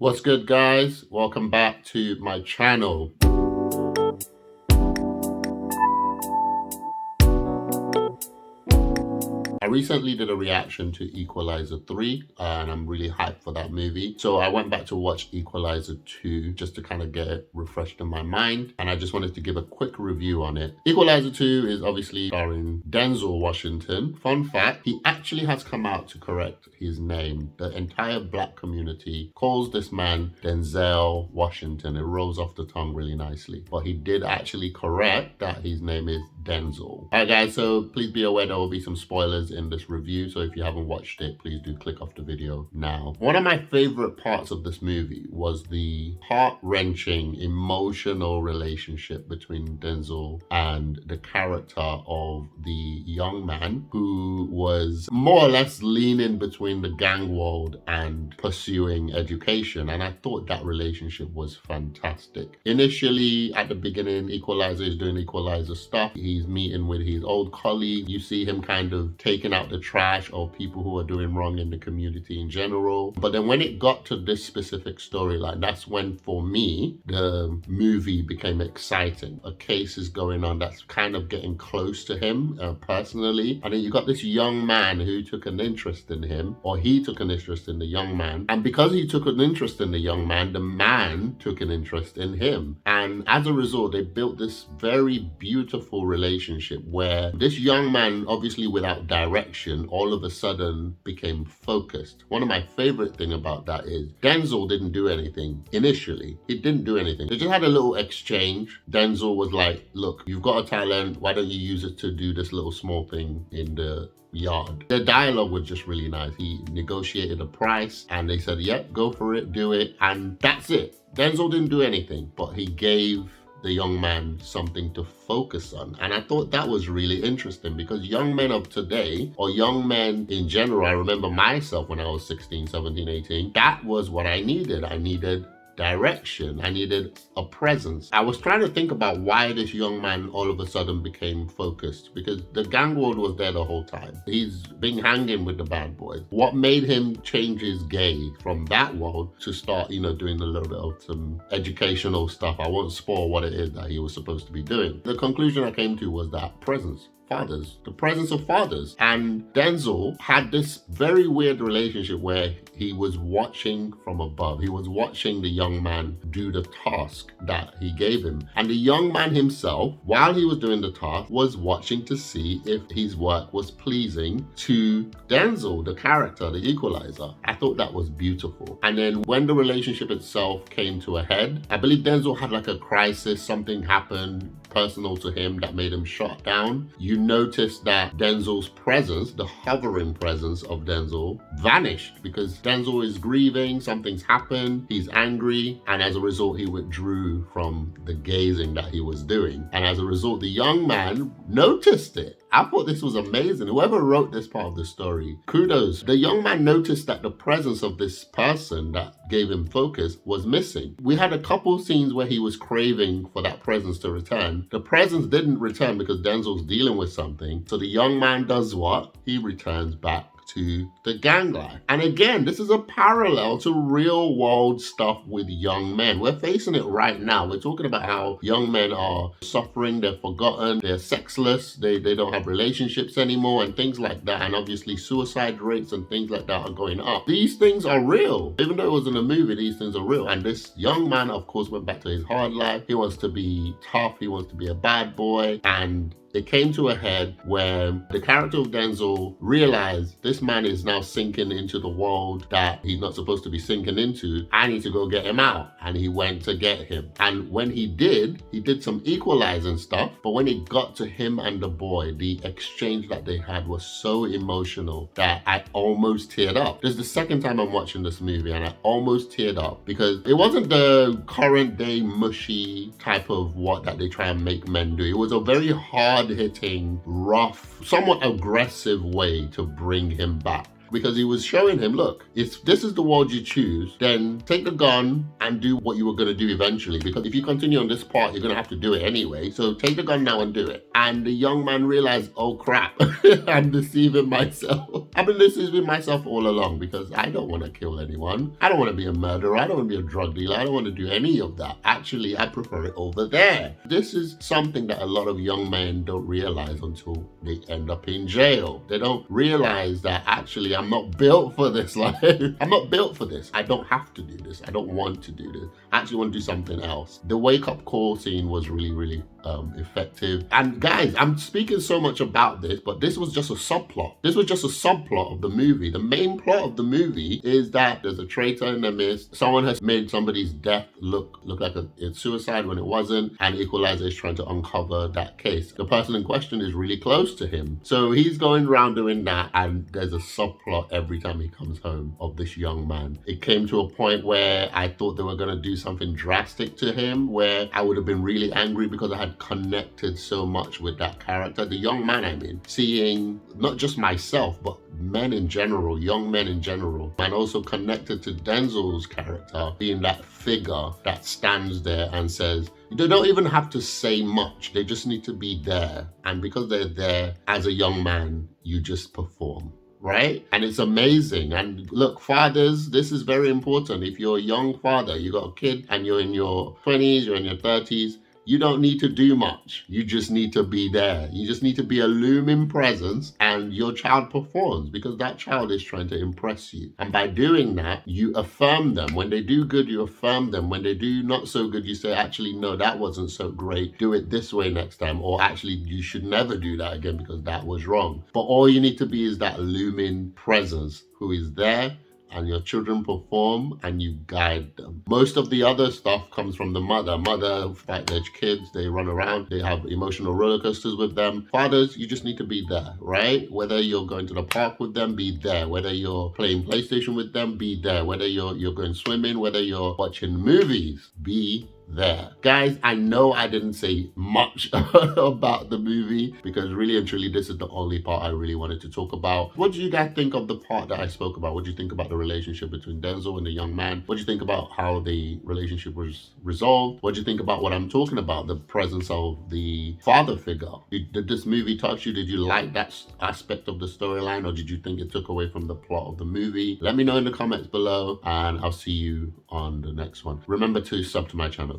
What's good, guys? Welcome back to my channel. I recently did a reaction to Equalizer 3 and I'm really hyped for that movie. So I went back to watch Equalizer 2 just to kind of get it refreshed in my mind, and I just wanted to give a quick review on it. Equalizer 2 is obviously starring Denzel Washington. Fun fact, he actually has come out to correct his name. The entire black community calls this man Denzel Washington. It rolls off the tongue really nicely, but he did actually correct that his name is Denzel. All right, guys, so please be aware there will be some spoilers in this review, so if you haven't watched it, please do click off the video now. One of my favorite parts of this movie was the heart-wrenching, emotional relationship between Denzel and the character of the young man who was more or less leaning between the gang world and pursuing education, and I thought that relationship was fantastic. Initially, at the beginning, Equalizer is doing Equalizer stuff. He's meeting with his old colleague. You see him kind of taking out the trash of people who are doing wrong in the community in general. But then when it got to this specific storyline, that's when, for me, the movie became exciting. A case is going on that's kind of getting close to him personally. And then you got this young man who took an interest in him, or he took an interest in the young man. And because he took an interest in the young man, the man took an interest in him. And as a result, they built this very beautiful relationship where this young man, obviously without direction, all of a sudden became focused. One of my favorite thing about that is Denzel didn't do anything initially. He didn't do anything. They just had a little exchange. Denzel was like, look, you've got a talent. Why don't you use it to do this little small thing in the yard? The dialogue was just really nice. He negotiated a price and they said, yep, go for it, do it. And that's it. Denzel didn't do anything, but he gave the young man something to focus on. And I thought that was really interesting because young men of today, or young men in general, I remember myself when I was 16, 17, 18, that was what I needed. I needed direction. I needed a presence. I was trying to think about why this young man all of a sudden became focused, because the gang world was there the whole time. He's been hanging with the bad boys. What made him change his gaze from that world to start, doing a little bit of some educational stuff? I won't spoil what it is that he was supposed to be doing. The conclusion I came to was that presence. Fathers, the presence of fathers. And Denzel had this very weird relationship where he was watching from above. He was watching the young man do the task that he gave him. And the young man himself, while he was doing the task, was watching to see if his work was pleasing to Denzel, the character, the Equalizer. I thought that was beautiful. And then when the relationship itself came to a head, I believe Denzel had like a crisis. Something happened personal to him that made him shut down. You notice that Denzel's presence, the hovering presence of Denzel, vanished because Denzel is grieving, something's happened, he's angry, and as a result, he withdrew from the gazing that he was doing. And as a result, the young man noticed it. I thought this was amazing. Whoever wrote this part of the story, kudos. The young man noticed that the presence of this person that gave him focus was missing. We had a couple scenes where he was craving for that presence to return. The presence didn't return because Denzel's dealing with something. So the young man does what? He returns back to the gang life. And again, this is a parallel to real world stuff with young men. We're facing it right now. We're talking about how young men are suffering, they're forgotten, they're sexless, they don't have relationships anymore and things like that. And obviously suicide rates and things like that are going up. These things are real. Even though it was in a movie, these things are real. And this young man, of course, went back to his hard life. He wants to be tough. He wants to be a bad boy. And it came to a head where the character of Denzel realized this man is now sinking into the world that he's not supposed to be sinking into. I need to go get him out. And he went to get him. And when he did some equalizing stuff. But when it got to him and the boy, the exchange that they had was so emotional that I almost teared up. This is the second time I'm watching this movie and I almost teared up because it wasn't the current day mushy type of what that they try and make men do. It was a very hard-hitting, rough, somewhat aggressive way to bring him back. because he was showing him, look, if this is the world you choose, then take the gun and do what you were going to do eventually, because if you continue on this path, you're going to have to do it anyway. So take the gun now and do it. And the young man realized, oh crap, I'm deceiving myself. I've been deceiving myself all along, because I don't want to kill anyone. I don't want to be a murderer. I don't want to be a drug dealer. I don't want to do any of that. Actually, I prefer it over there. This is something that a lot of young men don't realize until they end up in jail. They don't realize that actually I'm not built for this life. I'm not built for this. I don't have to do this. I don't want to do this. I actually want to do something else. The wake-up call scene was really, really effective. And guys, I'm speaking so much about this, but this was just a subplot. This was just a subplot of the movie. The main plot of the movie is that there's a traitor in the midst. Someone has made somebody's death look like it's suicide when it wasn't, and Equalizer is trying to uncover that case. The person in question is really close to him, so he's going around doing that, and there's a subplot every time he comes home of this young man. It came to a point where I thought they were going to do something drastic to him, where I would have been really angry because I had connected so much with that character, the young man, I mean, seeing not just myself, but men in general, young men in general, and also connected to Denzel's character being that figure that stands there and says, they don't even have to say much. They just need to be there. And because they're there as a young man, you just perform. Right? And it's amazing. And look, fathers, this is very important. If you're a young father, you got a kid and you're in your 20s, you're in your 30s, you don't need to do much. You just need to be there. You just need to be a looming presence, and your child performs because that child is trying to impress you. And by doing that, you affirm them. When they do good, you affirm them. When they do not so good, you say, actually, no, that wasn't so great. Do it this way next time. Or actually, you should never do that again because that was wrong. But all you need to be is that looming presence who is there, and your children perform and you guide them. Most of the other stuff comes from the mother. Mother fight their kids, they run around, they have emotional roller coasters with them. Fathers, you just need to be there, right? Whether you're going to the park with them, be there. Whether you're playing PlayStation with them, be there. Whether you're going swimming, whether you're watching movies, be there. Guys, I know I didn't say much about the movie because really and truly this is the only part I really wanted to talk about. What do you guys think of the part that I spoke about? What do you think about the relationship between Denzel and the young man? What do you think about how the relationship was resolved? What do you think about what I'm talking about, the presence of the father figure? Did this movie touch you? Did you like that aspect of the storyline, or did you think it took away from the plot of the movie? Let me know in the comments below, and I'll see you on the next one. Remember to sub to my channel.